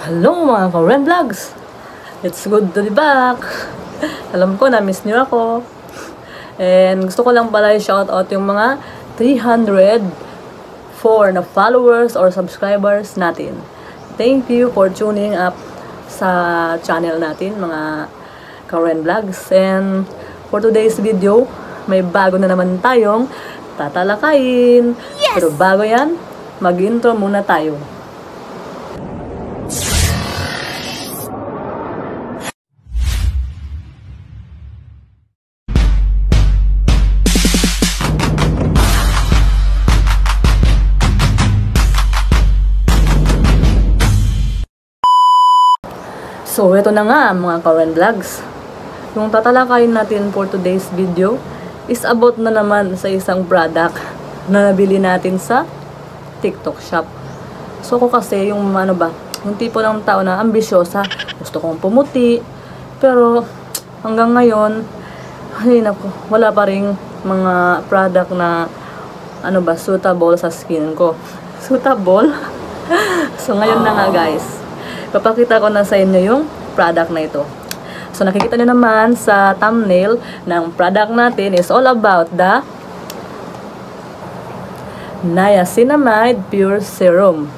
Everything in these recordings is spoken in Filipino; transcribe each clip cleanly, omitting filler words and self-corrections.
Hello mga ka-Ren Vlogs! It's good to be back! Alam ko, na-miss niyo ako. And gusto ko lang pala i-shoutout yung mga 304 na followers or subscribers natin. Thank you for tuning up sa channel natin, mga ka-Ren Vlogs. And for today's video, may bago na naman tayong tatalakayin. Yes! Pero bago yan, mag-intro muna tayo. So, ito na nga mga ka-Ren Vlogs. Yung tatalakayin natin for today's video is about na naman sa isang product na nabili natin sa TikTok shop. So, ako kasi yung yung tipo ng tao na ambisyosa. Gusto kong pumuti. Pero, hanggang ngayon, ay naku, wala pa ring mga product na suitable sa skin ko. Suitable? So, ngayon na nga guys. Papakita ko na sa inyo yung product na ito. So, nakikita nyo naman sa thumbnail ng product natin is all about the Niacinamide Pure Serum.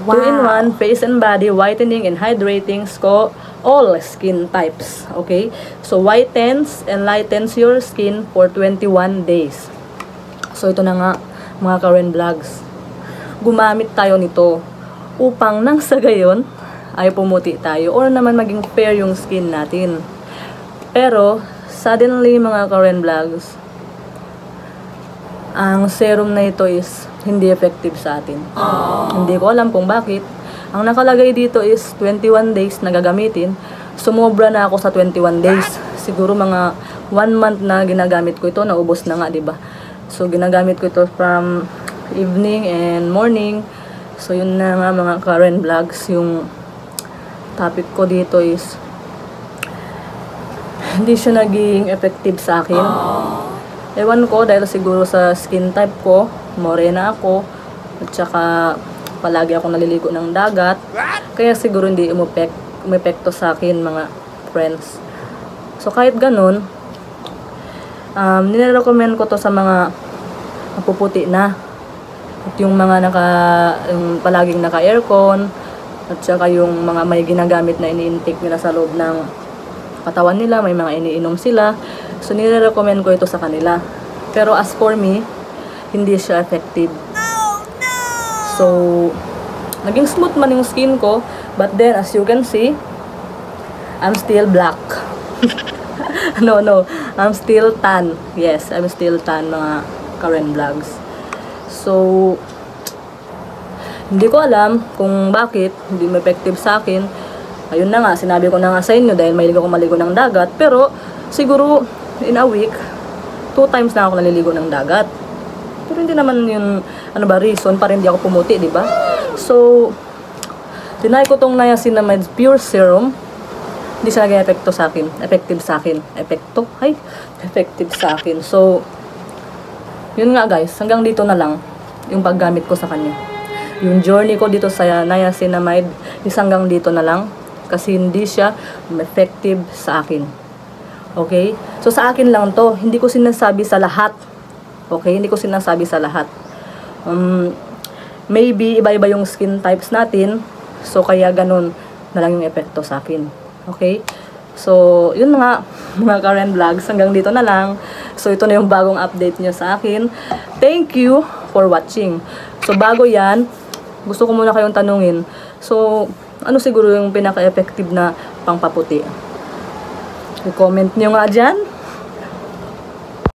Wow. 2-in-1 face and body whitening and hydrating all skin types. Okay? So, whitens and lightens your skin for 21 days. So, ito na nga mga ka-Ren Vlogs. Gumamit tayo nito upang nang sa gayon ay pumuti tayo or naman maging fair yung skin natin. Pero, suddenly mga ka-Ren Vlogs, ang serum na ito is hindi effective sa atin. Hindi ko alam kung bakit. Ang nakalagay dito is 21 days na gagamitin. Sumobra na ako sa 21 days. Siguro mga 1 month na ginagamit ko ito. Naubos na nga, diba? So, ginagamit ko ito from evening and morning. So, yun na nga mga ka-Ren Vlogs, yung topic ko dito is hindi siya naging effective sa akin. Ewan ko, dahil siguro sa skin type ko, morena ako, at saka palagi ako naliligo ng dagat, kaya siguro hindi umepekto sa akin mga friends. So kahit ganun, nirecommend ko to sa mga mapuputi na, at yung mga yung palaging naka-aircon, at saka yung mga may ginagamit na ini-intake nila sa loob ng katawan nila, may mga iniinom sila. So, nire-recommend ko ito sa kanila. Pero as for me, hindi siya effective. So, naging smooth man yung skin ko. But then, as you can see, I'm still black. No. I'm still tan. Yes, I'm still tan, mga ka-Ren Vlogs. So, hindi ko alam kung bakit hindi effective sa akin. Ayun na nga, sinabi ko na nga sa inyo dahil mahilig ako maligo ng dagat. Pero siguro in a week, 2 times na ako naliligo ng dagat. Pero hindi naman yung reason para hindi ako pumuti, di ba? So, tinay ko tong Niacinamide Pure Serum. Hindi siya naging effective sa akin. Effective sa akin. So, yun nga guys, hanggang dito na lang yung paggamit ko sa kanya. Yung journey ko dito sa Niacinamide is hanggang dito na lang kasi hindi siya effective sa akin. Okay? So sa akin lang to, hindi ko sinasabi sa lahat. Okay? Hindi ko sinasabi sa lahat. Maybe iba-iba yung skin types natin, so kaya ganun na lang yung epekto sa akin. Okay? So, yun nga, mga ka-Ren Vlogs, hanggang dito na lang. So, ito na yung bagong update nyo sa akin. Thank you for watching. So, bago yan, gusto ko muna kayong tanungin. So, ano siguro yung pinaka-effective na pangpaputi? I-comment nyo nga dyan.